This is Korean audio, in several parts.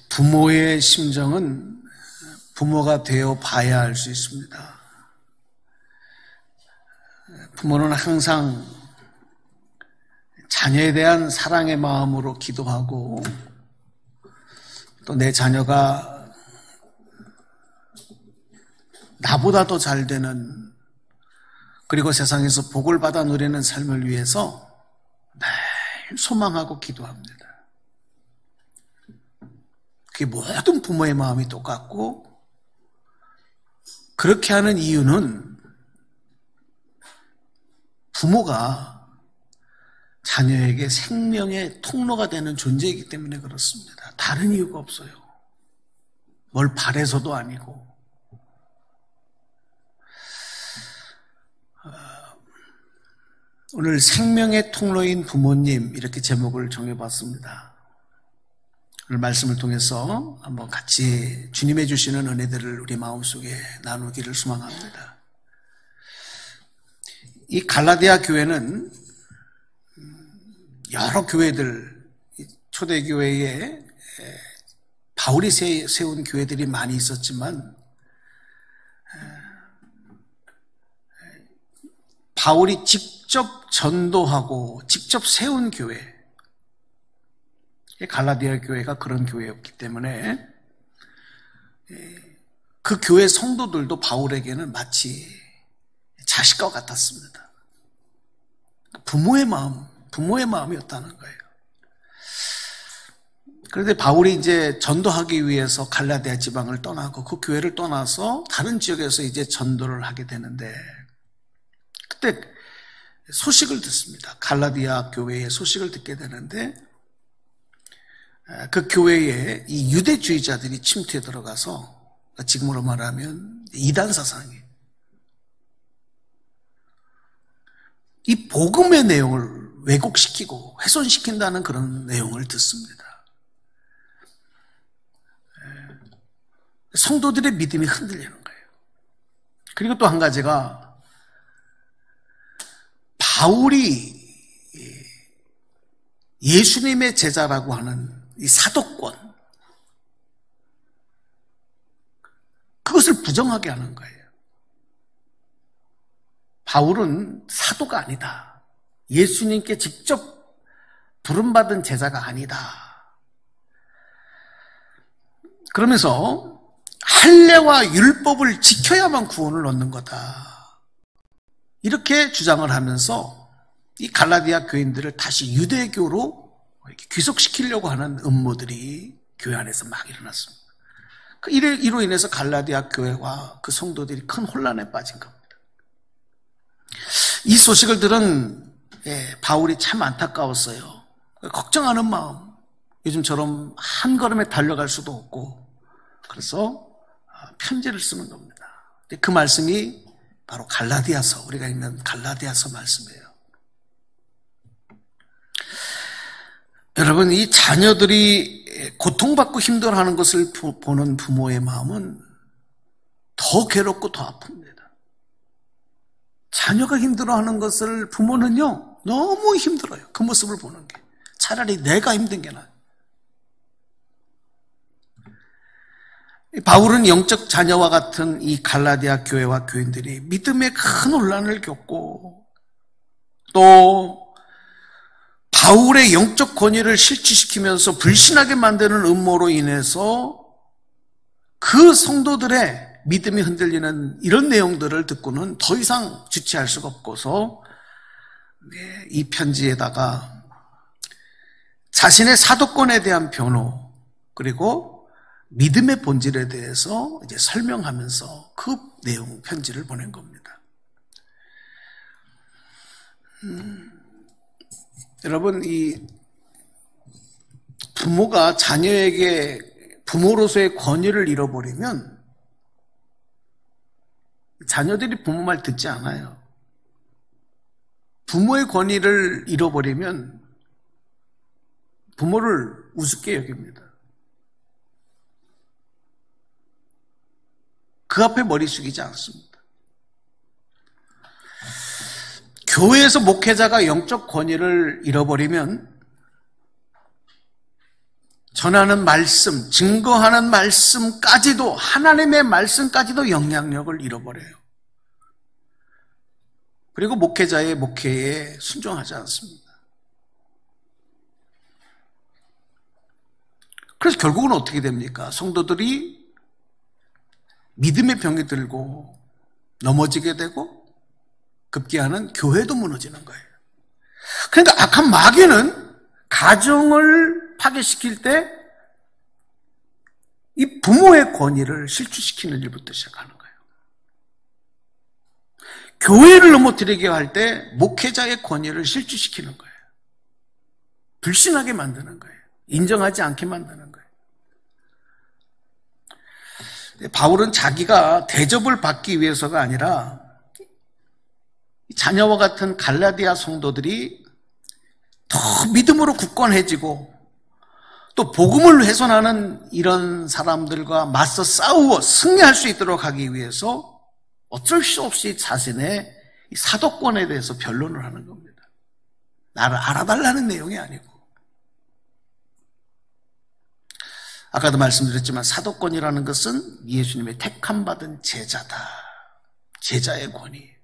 부모의 심정은 부모가 되어 봐야 알 수 있습니다. 부모는 항상 자녀에 대한 사랑의 마음으로 기도하고 또 내 자녀가 나보다 더 잘 되는 그리고 세상에서 복을 받아 누리는 삶을 위해서 매일 소망하고 기도합니다. 그게 모든 부모의 마음이 똑같고 그렇게 하는 이유는 부모가 자녀에게 생명의 통로가 되는 존재이기 때문에 그렇습니다. 다른 이유가 없어요. 뭘 바래서도 아니고. 오늘 생명의 통로인 부모님 이렇게 제목을 정해봤습니다. 오늘 말씀을 통해서 한번 같이 주님의 주시는 은혜들을 우리 마음속에 나누기를 소망합니다. 이 갈라디아 교회는 여러 교회들, 초대교회에 바울이 세운 교회들이 많이 있었지만 바울이 직접 전도하고 직접 세운 교회, 갈라디아 교회가 그런 교회였기 때문에 그 교회 성도들도 바울에게는 마치 자식과 같았습니다. 부모의 마음이었다는 거예요. 그런데 바울이 이제 전도하기 위해서 갈라디아 지방을 떠나고 그 교회를 떠나서 다른 지역에서 이제 전도를 하게 되는데 그때 소식을 듣습니다. 갈라디아 교회의 소식을 듣게 되는데 그 교회에 이 유대주의자들이 침투해 들어가서 지금으로 말하면 이단 사상이에요. 이 복음의 내용을 왜곡시키고 훼손시킨다는 그런 내용을 듣습니다. 성도들의 믿음이 흔들리는 거예요. 그리고 또 한 가지가 바울이 예수님의 제자라고 하는 이 사도권, 그것을 부정하게 하는 거예요. 바울은 사도가 아니다. 예수님께 직접 부름받은 제자가 아니다. 그러면서 할례와 율법을 지켜야만 구원을 얻는 거다. 이렇게 주장을 하면서 이 갈라디아 교인들을 다시 유대교로 귀속시키려고 하는 음모들이 교회 안에서 막 일어났습니다. 이로 인해서 갈라디아 교회와 그 성도들이 큰 혼란에 빠진 겁니다. 이 소식을 들은 바울이 참 안타까웠어요. 걱정하는 마음, 요즘처럼 한 걸음에 달려갈 수도 없고 그래서 편지를 쓰는 겁니다. 그 말씀이 바로 갈라디아서, 우리가 읽는 갈라디아서 말씀이에요. 여러분, 이 자녀들이 고통받고 힘들어하는 것을 보는 부모의 마음은 더 괴롭고 더 아픕니다. 자녀가 힘들어하는 것을 부모는요 너무 힘들어요. 그 모습을 보는 게. 차라리 내가 힘든 게 나아요. 바울은 영적 자녀와 같은 이 갈라디아 교회와 교인들이 믿음의 큰 혼란을 겪고 또 바울의 영적 권위를 실추시키면서 불신하게 만드는 음모로 인해서 그 성도들의 믿음이 흔들리는 이런 내용들을 듣고는 더 이상 주체할 수가 없고서 이 편지에다가 자신의 사도권에 대한 변호 그리고 믿음의 본질에 대해서 이제 설명하면서 그 내용 편지를 보낸 겁니다. 여러분, 이 부모가 자녀에게 부모로서의 권위를 잃어버리면 자녀들이 부모 말 듣지 않아요. 부모의 권위를 잃어버리면 부모를 우습게 여깁니다. 그 앞에 머리 숙이지 않습니다. 교회에서 목회자가 영적 권위를 잃어버리면 전하는 말씀, 증거하는 말씀까지도, 하나님의 말씀까지도 영향력을 잃어버려요. 그리고 목회자의 목회에 순종하지 않습니다. 그래서 결국은 어떻게 됩니까? 성도들이 믿음의 병이 들고 넘어지게 되고 급기야는 교회도 무너지는 거예요. 그러니까 악한 마귀는 가정을 파괴시킬 때 이 부모의 권위를 실추시키는 일부터 시작하는 거예요. 교회를 넘어뜨리게 할 때 목회자의 권위를 실추시키는 거예요. 불신하게 만드는 거예요. 인정하지 않게 만드는 거예요. 바울은 자기가 대접을 받기 위해서가 아니라 자녀와 같은 갈라디아 성도들이 더 믿음으로 굳건해지고 또 복음을 훼손하는 이런 사람들과 맞서 싸우어 승리할 수 있도록 하기 위해서 어쩔 수 없이 자신의 사도권에 대해서 변론을 하는 겁니다. 나를 알아달라는 내용이 아니고. 아까도 말씀드렸지만 사도권이라는 것은 예수님의 택함받은 제자다. 제자의 권위예요.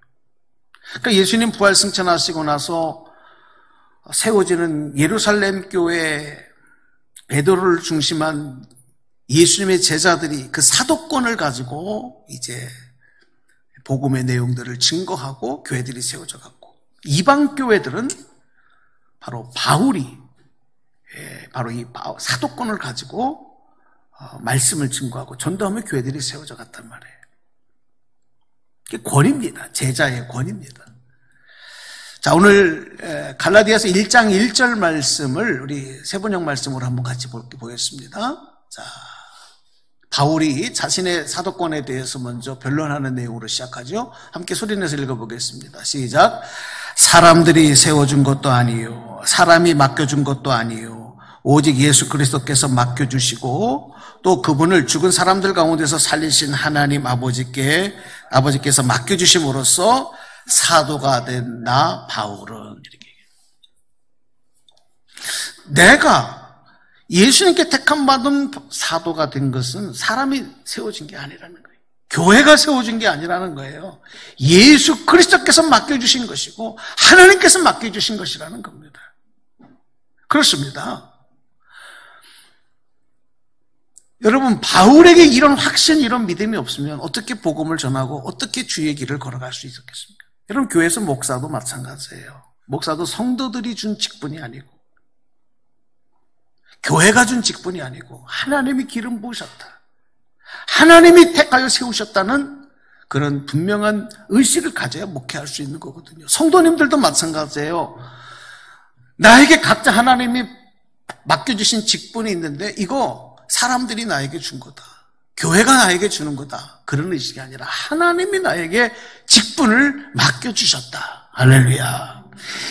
그러니까 예수님 부활 승천하시고 나서 세워지는 예루살렘 교회 베드로를 중심한 예수님의 제자들이 그 사도권을 가지고 이제 복음의 내용들을 증거하고 교회들이 세워져 갔고, 이방 교회들은 바로 바울이 바로 이 사도권을 가지고 말씀을 증거하고 전도하며 교회들이 세워져 갔단 말이에요. 그게 권위입니다. 제자의 권위입니다. 자, 오늘 갈라디아서 1장 1절 말씀을 우리 세번역 말씀으로 한번 같이 보겠습니다. 자, 바울이 자신의 사도권에 대해서 먼저 변론하는 내용으로 시작하죠. 함께 소리내서 읽어보겠습니다. 시작. 사람들이 세워준 것도 아니요, 사람이 맡겨준 것도 아니요, 오직 예수 그리스도께서 맡겨주시고 또 그분을 죽은 사람들 가운데서 살리신 하나님 아버지께서 맡겨주심으로써 사도가 된 나 바울은, 이렇게 내가 예수님께 택함받은 사도가 된 것은 사람이 세워진 게 아니라는 거예요. 교회가 세워진 게 아니라는 거예요. 예수 그리스도께서 맡겨주신 것이고 하나님께서 맡겨주신 것이라는 겁니다. 그렇습니다. 여러분, 바울에게 이런 확신, 이런 믿음이 없으면 어떻게 복음을 전하고 어떻게 주의 길을 걸어갈 수 있었겠습니까? 여러분, 교회에서 목사도 마찬가지예요. 목사도 성도들이 준 직분이 아니고 교회가 준 직분이 아니고 하나님이 기름 부으셨다, 하나님이 택하여 세우셨다는 그런 분명한 의식을 가져야 목회할 수 있는 거거든요. 성도님들도 마찬가지예요. 나에게 각자 하나님이 맡겨주신 직분이 있는데 이거 사람들이 나에게 준 거다, 교회가 나에게 주는 거다, 그런 의식이 아니라 하나님이 나에게 직분을 맡겨주셨다. 할렐루야.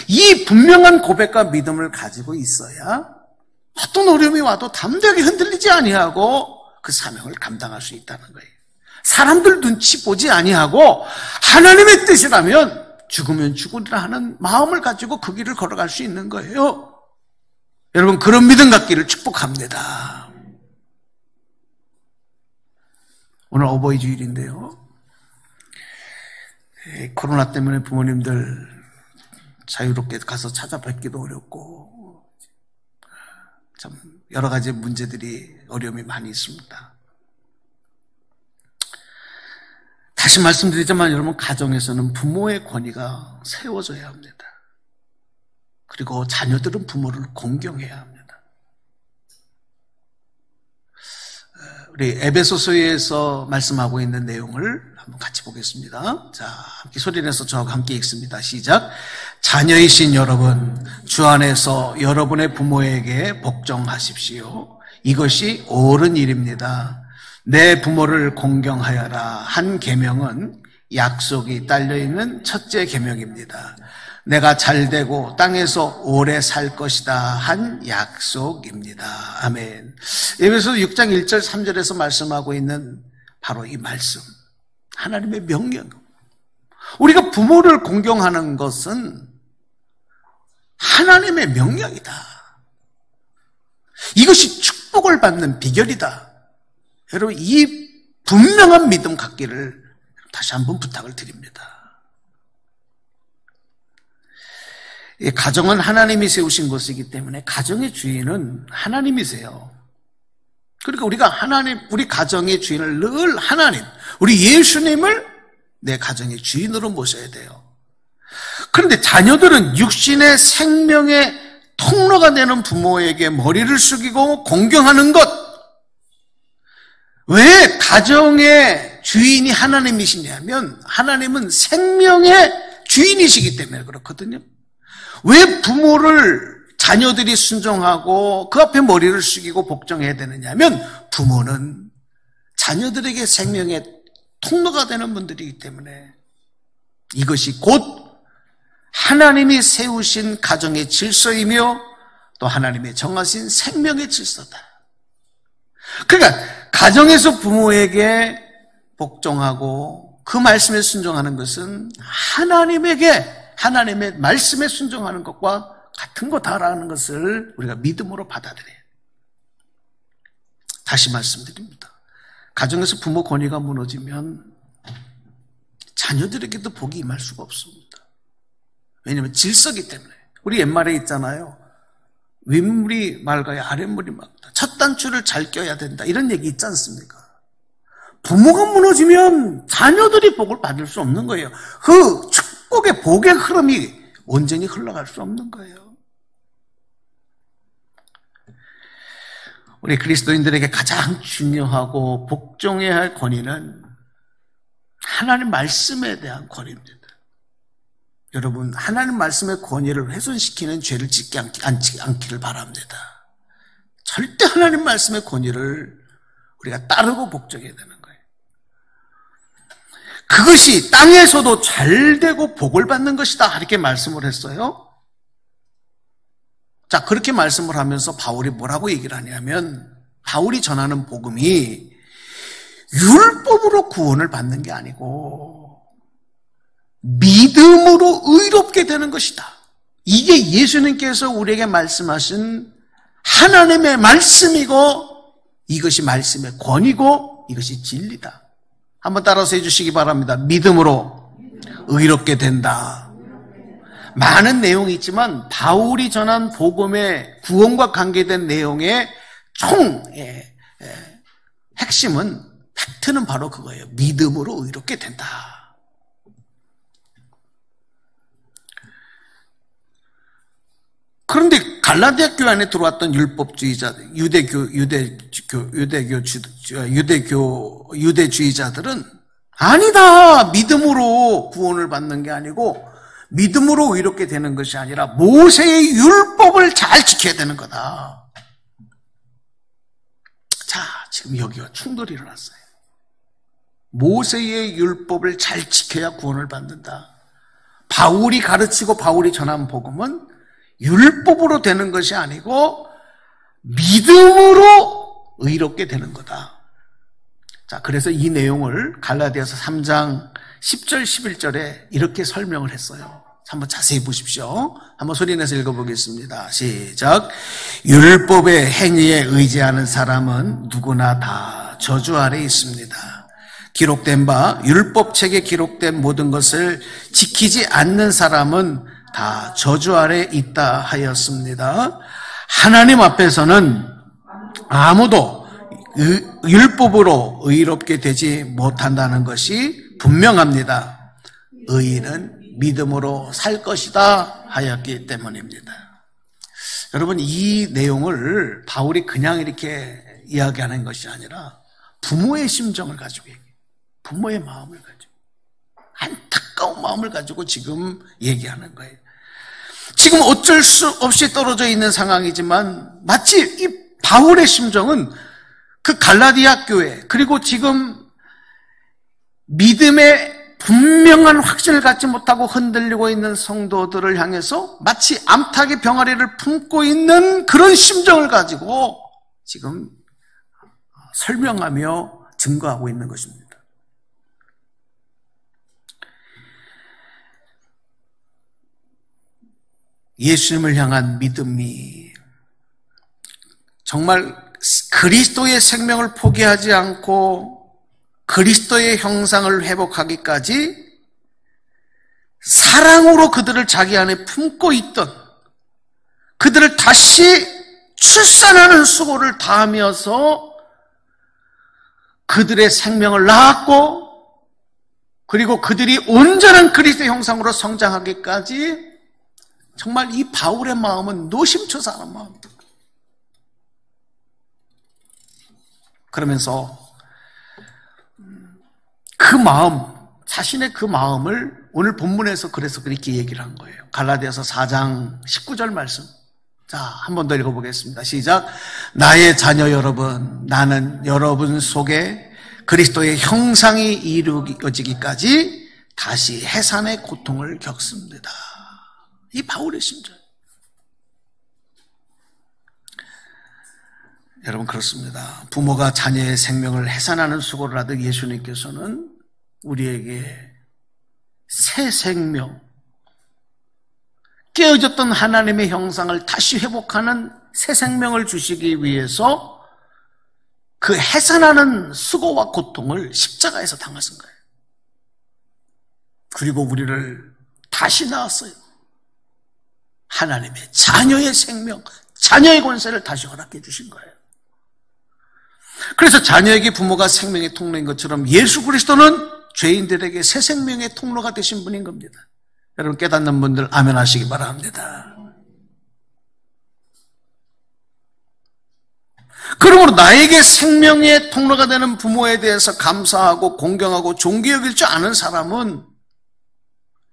이 분명한 고백과 믿음을 가지고 있어야 어떤 어려움이 와도 담대하게 흔들리지 아니하고 그 사명을 감당할 수 있다는 거예요. 사람들 눈치 보지 아니하고 하나님의 뜻이라면 죽으면 죽으리라 하는 마음을 가지고 그 길을 걸어갈 수 있는 거예요. 여러분, 그런 믿음 갖기를 축복합니다. 오늘 어버이 주일인데요, 코로나 때문에 부모님들 자유롭게 가서 찾아뵙기도 어렵고 참 여러 가지 문제들이, 어려움이 많이 있습니다. 다시 말씀드리지만 여러분, 가정에서는 부모의 권위가 세워져야 합니다. 그리고 자녀들은 부모를 공경해야 합니다. 우리 에베소서에서 말씀하고 있는 내용을 한번 같이 보겠습니다. 자, 함께 소리내서 저하고 함께 읽습니다. 시작. 자녀이신 여러분, 주 안에서 여러분의 부모에게 복종하십시오. 이것이 옳은 일입니다. 내 부모를 공경하여라 한 계명은 약속이 딸려있는 첫째 계명입니다. 내가 잘되고 땅에서 오래 살 것이다 한 약속입니다. 아멘. 에베소서 6장 1절 3절에서 말씀하고 있는 바로 이 말씀, 하나님의 명령. 우리가 부모를 공경하는 것은 하나님의 명령이다. 이것이 축복을 받는 비결이다. 여러분, 이 분명한 믿음 갖기를 다시 한번 부탁을 드립니다. 이 가정은 하나님이 세우신 것이기 때문에 가정의 주인은 하나님이세요. 그러니까 우리가 우리 가정의 주인을 늘 하나님, 우리 예수님을 내 가정의 주인으로 모셔야 돼요. 그런데 자녀들은 육신의 생명의 통로가 되는 부모에게 머리를 숙이고 공경하는 것. 왜 가정의 주인이 하나님이시냐면 하나님은 생명의 주인이시기 때문에 그렇거든요. 왜 부모를 자녀들이 순종하고 그 앞에 머리를 숙이고 복종해야 되느냐 하면 부모는 자녀들에게 생명의 통로가 되는 분들이기 때문에 이것이 곧 하나님이 세우신 가정의 질서이며 또 하나님의 정하신 생명의 질서다. 그러니까 가정에서 부모에게 복종하고 그 말씀에 순종하는 것은 하나님의 말씀에 순종하는 것과 같은 거다라는 것을 우리가 믿음으로 받아들여요. 다시 말씀드립니다. 가정에서 부모 권위가 무너지면 자녀들에게도 복이 임할 수가 없습니다. 왜냐하면 질서기 때문에. 우리 옛말에 있잖아요. 윗물이 맑아야 아랫물이 맑다. 첫 단추를 잘 껴야 된다. 이런 얘기 있지 않습니까? 부모가 무너지면 자녀들이 복을 받을 수 없는 거예요. 그 축복의 복의 흐름이 온전히 흘러갈 수 없는 거예요. 우리 그리스도인들에게 가장 중요하고 복종해야 할 권위는 하나님 말씀에 대한 권위입니다. 여러분, 하나님 말씀의 권위를 훼손시키는 죄를 짓지 않기를 바랍니다. 절대 하나님 말씀의 권위를 우리가 따르고 복종해야 되는 거예요. 그것이 땅에서도 잘 되고 복을 받는 것이다. 이렇게 말씀을 했어요. 자, 그렇게 말씀을 하면서 바울이 뭐라고 얘기를 하냐면 바울이 전하는 복음이 율법으로 구원을 받는 게 아니고 믿음으로 의롭게 되는 것이다. 이게 예수님께서 우리에게 말씀하신 하나님의 말씀이고 이것이 말씀의 권위고 이것이 진리다. 한번 따라서 해주시기 바랍니다. 믿음으로 의롭게 된다. 많은 내용이 있지만 바울이 전한 복음의 구원과 관계된 내용의 핵심은 팩트는 바로 그거예요. 믿음으로 의롭게 된다. 그런데 갈라디아 교회 안에 들어왔던 율법주의자들, 유대주의자들은 아니다. 믿음으로 구원을 받는 게 아니고 믿음으로 의롭게 되는 것이 아니라 모세의 율법을 잘 지켜야 되는 거다. 자, 지금 여기가 충돌이 일어났어요. 모세의 율법을 잘 지켜야 구원을 받는다. 바울이 가르치고 바울이 전한 복음은 율법으로 되는 것이 아니고 믿음으로 의롭게 되는 거다. 자, 그래서 이 내용을 갈라디아서 3장 10절 11절에 이렇게 설명을 했어요. 한번 자세히 보십시오. 한번 소리내서 읽어보겠습니다. 시작. 율법의 행위에 의지하는 사람은 누구나 다 저주 아래 있습니다. 기록된 바 율법책에 기록된 모든 것을 지키지 않는 사람은 다 저주 아래 있다 하였습니다. 하나님 앞에서는 아무도 율법으로 의롭게 되지 못한다는 것이 분명합니다. 의인은 믿음으로 살 것이다 하였기 때문입니다. 여러분, 이 내용을 바울이 그냥 이렇게 이야기하는 것이 아니라 부모의 심정을 가지고 얘기해요. 부모의 마음을 가지고 안타까운 마음을 가지고 지금 얘기하는 거예요. 지금 어쩔 수 없이 떨어져 있는 상황이지만 마치 이 바울의 심정은 그 갈라디아 교회 그리고 지금 믿음의 분명한 확신을 갖지 못하고 흔들리고 있는 성도들을 향해서 마치 암탉의 병아리를 품고 있는 그런 심정을 가지고 지금 설명하며 증거하고 있는 것입니다. 예수님을 향한 믿음이 정말 그리스도의 생명을 포기하지 않고 그리스도의 형상을 회복하기까지 사랑으로 그들을 자기 안에 품고 있던, 그들을 다시 출산하는 수고를 다하면서 그들의 생명을 낳았고, 그리고 그들이 온전한 그리스도의 형상으로 성장하기까지 정말 이 바울의 마음은 노심초사 하는 마음입니다. 그러면서 그 마음, 자신의 그 마음을 오늘 본문에서 그래서 그렇게 얘기를 한 거예요. 갈라디아서 4장 19절 말씀. 자, 한 번 더 읽어보겠습니다. 시작. 나의 자녀 여러분, 나는 여러분 속에 그리스도의 형상이 이루어지기까지 다시 해산의 고통을 겪습니다. 이 바울의 심정. 여러분 그렇습니다. 부모가 자녀의 생명을 해산하는 수고를 하듯 예수님께서는 우리에게 새 생명, 깨어졌던 하나님의 형상을 다시 회복하는 새 생명을 주시기 위해서 그 해산하는 수고와 고통을 십자가에서 당하신 거예요. 그리고 우리를 다시 낳았어요. 하나님의 자녀의 생명, 자녀의 권세를 다시 허락해 주신 거예요. 그래서 자녀에게 부모가 생명의 통로인 것처럼 예수 그리스도는 죄인들에게 새 생명의 통로가 되신 분인 겁니다. 여러분 깨닫는 분들 아멘 하시기 바랍니다. 그러므로 나에게 생명의 통로가 되는 부모에 대해서 감사하고 공경하고 존귀 여길 줄 아는 사람은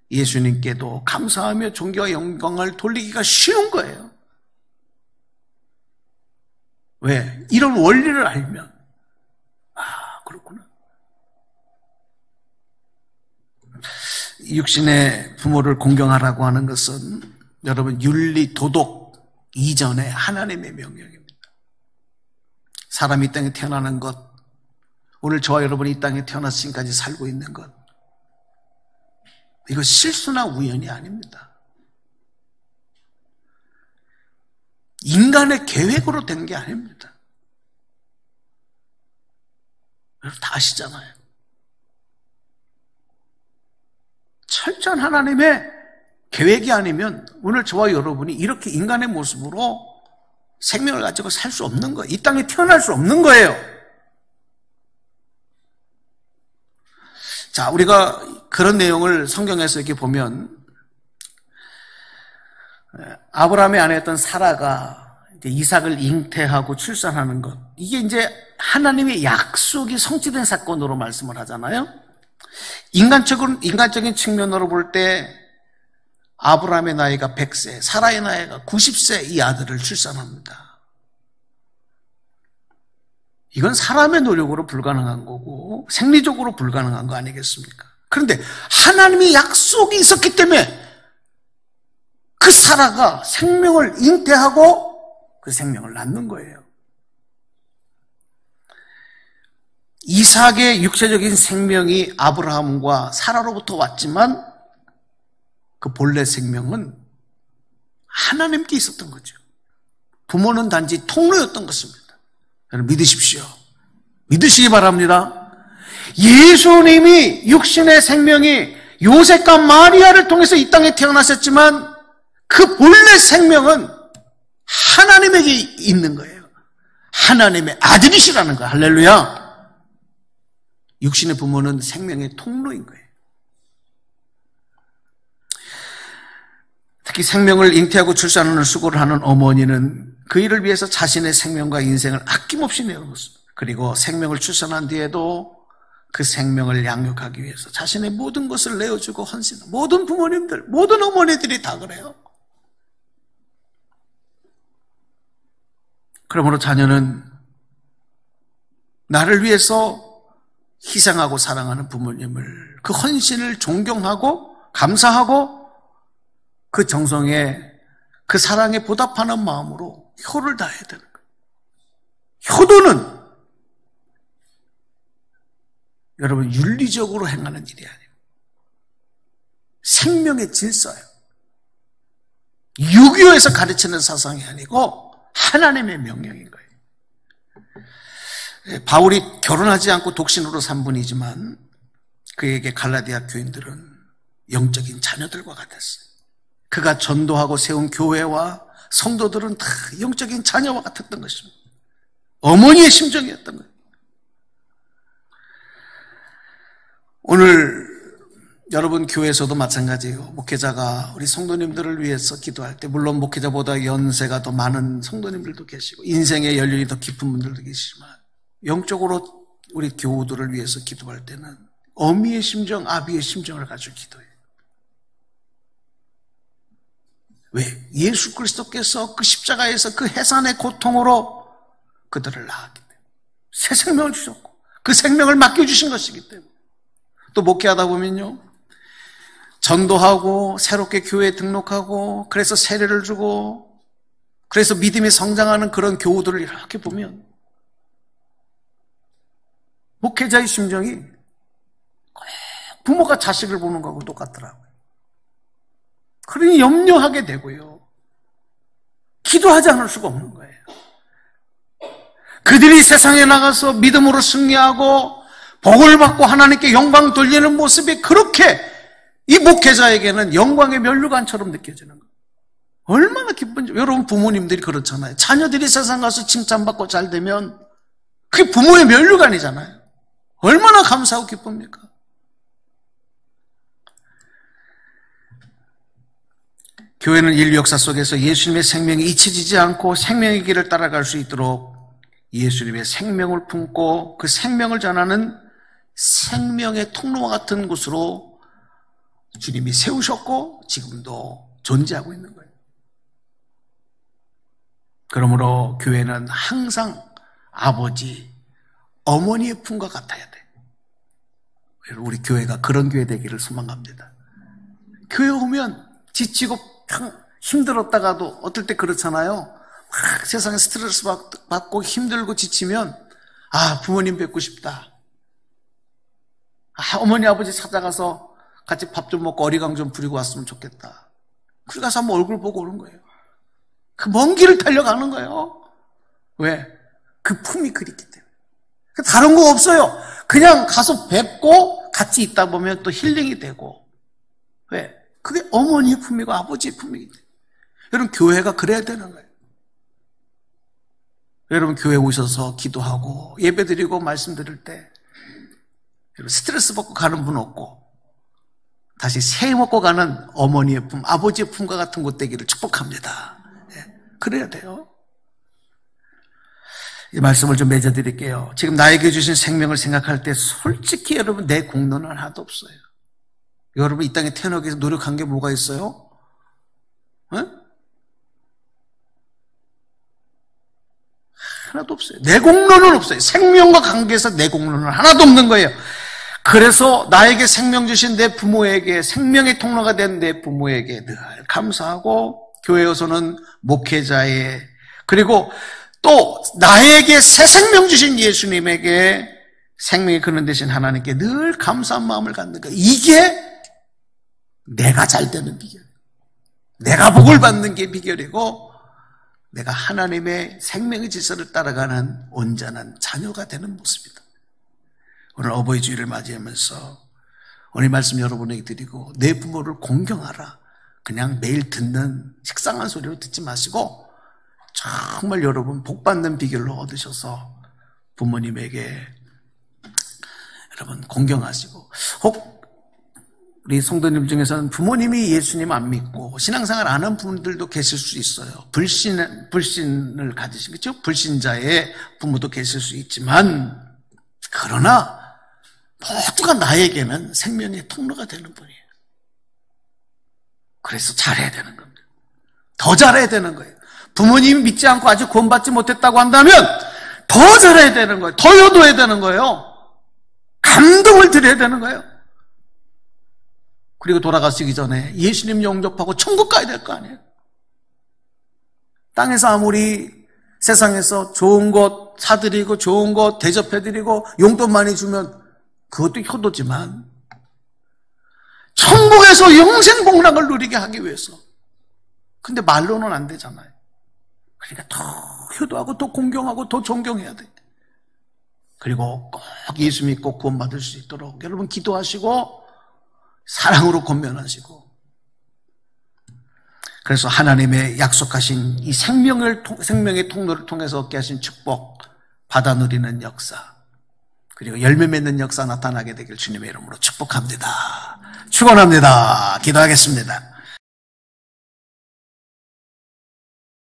예수님께도 감사하며 존귀와 영광을 돌리기가 쉬운 거예요. 왜? 이런 원리를 알면, 그렇구나. 육신의 부모를 공경하라고 하는 것은 여러분 윤리, 도덕 이전에 하나님의 명령입니다. 사람이 이 땅에 태어나는 것, 오늘 저와 여러분이 이 땅에 태어나서 지금까지 살고 있는 것, 이거 실수나 우연이 아닙니다. 인간의 계획으로 된 게 아닙니다. 여러분 다 아시잖아요. 철저한 하나님의 계획이 아니면 오늘 저와 여러분이 이렇게 인간의 모습으로 생명을 가지고 살 수 없는 거예요. 이 땅에 태어날 수 없는 거예요. 자, 우리가 그런 내용을 성경에서 이렇게 보면 아브라함의 아내였던 사라가 이제 이삭을 잉태하고 출산하는 것, 이게 이제 하나님의 약속이 성취된 사건으로 말씀을 하잖아요. 인간적인 측면으로 볼 때 아브라함의 나이가 100세, 사라의 나이가 90세 이 아들을 출산합니다. 이건 사람의 노력으로 불가능한 거고 생리적으로 불가능한 거 아니겠습니까? 그런데 하나님의 약속이 있었기 때문에 그 사라가 생명을 잉태하고 그 생명을 낳는 거예요. 이삭의 육체적인 생명이 아브라함과 사라로부터 왔지만 그 본래 생명은 하나님께 있었던 거죠. 부모는 단지 통로였던 것입니다. 여러분 믿으십시오. 믿으시기 바랍니다. 예수님이 육신의 생명이 요셉과 마리아를 통해서 이 땅에 태어나셨지만 그 본래 생명은 하나님에게 있는 거예요. 하나님의 아들이시라는 거예요. 할렐루야. 육신의 부모는 생명의 통로인 거예요. 특히 생명을 잉태하고 출산하는 수고를 하는 어머니는 그 일을 위해서 자신의 생명과 인생을 아낌없이 내어놓습니다. 그리고 생명을 출산한 뒤에도 그 생명을 양육하기 위해서 자신의 모든 것을 내어주고 헌신하는 모든 부모님들, 모든 어머니들이 다 그래요. 그러므로 자녀는 나를 위해서 희생하고 사랑하는 부모님을, 그 헌신을 존경하고 감사하고 그 정성에 그 사랑에 보답하는 마음으로 효를 다해야 되는 거예요. 효도는 여러분 윤리적으로 행하는 일이 아니에요. 생명의 질서예요. 유교에서 가르치는 사상이 아니고 하나님의 명령인 거예요. 바울이 결혼하지 않고 독신으로 산 분이지만 그에게 갈라디아 교인들은 영적인 자녀들과 같았어요. 그가 전도하고 세운 교회와 성도들은 다 영적인 자녀와 같았던 것입니다. 어머니의 심정이었던 거예요. 오늘 여러분 교회에서도 마찬가지예요. 목회자가 우리 성도님들을 위해서 기도할 때 물론 목회자보다 연세가 더 많은 성도님들도 계시고 인생의 연륜이 더 깊은 분들도 계시지만 영적으로 우리 교우들을 위해서 기도할 때는 어미의 심정, 아비의 심정을 가지고 기도해요. 왜? 예수 그리스도께서 그 십자가에서 그 해산의 고통으로 그들을 낳았기 때문에 새 생명을 주셨고 그 생명을 맡겨주신 것이기 때문에 또 목회하다 보면요 전도하고 새롭게 교회에 등록하고 그래서 세례를 주고 그래서 믿음이 성장하는 그런 교우들을 이렇게 보면 목회자의 심정이 부모가 자식을 보는 거하고 똑같더라고요. 그러니 염려하게 되고요. 기도하지 않을 수가 없는 거예요. 그들이 세상에 나가서 믿음으로 승리하고 복을 받고 하나님께 영광 돌리는 모습이 그렇게 이 목회자에게는 영광의 면류관처럼 느껴지는 거예요. 얼마나 기쁜지. 여러분 부모님들이 그렇잖아요. 자녀들이 세상 가서 칭찬받고 잘 되면 그게 부모의 면류관이잖아요. 얼마나 감사하고 기쁩니까? 교회는 인류 역사 속에서 예수님의 생명이 잊혀지지 않고 생명의 길을 따라갈 수 있도록 예수님의 생명을 품고 그 생명을 전하는 생명의 통로와 같은 곳으로 주님이 세우셨고 지금도 존재하고 있는 거예요. 그러므로 교회는 항상 아버지, 어머니의 품과 같아야 돼요. 우리 교회가 그런 교회 되기를 소망합니다. 교회 오면 지치고 힘들었다가도 어떨 때 그렇잖아요. 막 세상에 스트레스 받고 힘들고 지치면 부모님 뵙고 싶다. 어머니 아버지 찾아가서 같이 밥 좀 먹고 어리광 좀 부리고 왔으면 좋겠다. 그래 가서 한번 얼굴 보고 오는 거예요. 그 먼 길을 달려가는 거예요. 왜? 그 품이 그립기 때문에. 다른 거 없어요. 그냥 가서 뵙고 같이 있다 보면 또 힐링이 되고. 왜? 그게 어머니의 품이고 아버지의 품이기 때문에. 여러분 교회가 그래야 되는 거예요. 여러분 교회 오셔서 기도하고 예배드리고 말씀드릴 때 스트레스 받고 가는 분 없고 다시 새 먹고 가는 어머니의 품, 아버지의 품과 같은 곳 되기를 축복합니다. 그래야 돼요. 이 말씀을 좀 맺어드릴게요. 지금 나에게 주신 생명을 생각할 때 솔직히 여러분 내 공로는 하나도 없어요. 여러분 이 땅에 태어나기 위해서 노력한 게 뭐가 있어요? 하나도 없어요. 내 공로는 없어요. 생명과 관계에서 내 공로는 하나도 없는 거예요. 그래서 나에게 생명 주신 내 부모에게 생명의 통로가 된 내 부모에게 늘 감사하고 교회에서는 목회자에 그리고 또 나에게 새 생명 주신 예수님에게 생명이 그는 대신 하나님께 늘 감사한 마음을 갖는 거예요. 이게 내가 잘 되는 비결이에요. 내가 복을 받는 게 비결이고 내가 하나님의 생명의 질서를 따라가는 온전한 자녀가 되는 모습이다. 오늘 어버이 주일을 맞이하면서 오늘 말씀 여러분에게 드리고 내 부모를 공경하라. 그냥 매일 듣는 식상한 소리로 듣지 마시고 정말 여러분 복받는 비결로 얻으셔서 부모님에게 여러분 공경하시고 혹 우리 성도님 중에서는 부모님이 예수님 안 믿고 신앙생활 안 한 분들도 계실 수 있어요. 불신을 가지신 거죠. 불신자의 부모도 계실 수 있지만 그러나 모두가 나에게는 생명의 통로가 되는 분이에요. 그래서 잘해야 되는 겁니다. 더 잘해야 되는 거예요. 부모님이 믿지 않고 아직 구원받지 못했다고 한다면 더 잘해야 되는 거예요. 더 효도해야 되는 거예요. 감동을 드려야 되는 거예요. 그리고 돌아가시기 전에 예수님 영접하고 천국 가야 될 거 아니에요. 땅에서 아무리 세상에서 좋은 것 사드리고 좋은 것 대접해드리고 용돈 많이 주면 그것도 효도지만 천국에서 영생 복락을 누리게 하기 위해서. 근데 말로는 안 되잖아요. 그러니까 더 효도하고 더 공경하고 더 존경해야 돼. 그리고 꼭 예수 믿고 구원받을 수 있도록 여러분 기도하시고 사랑으로 권면하시고, 그래서 하나님의 약속하신 이 생명의 통로를 통해서 얻게 하신 축복 받아 누리는 역사, 그리고 열매 맺는 역사 나타나게 되길 주님의 이름으로 축복합니다. 축원합니다. 기도하겠습니다.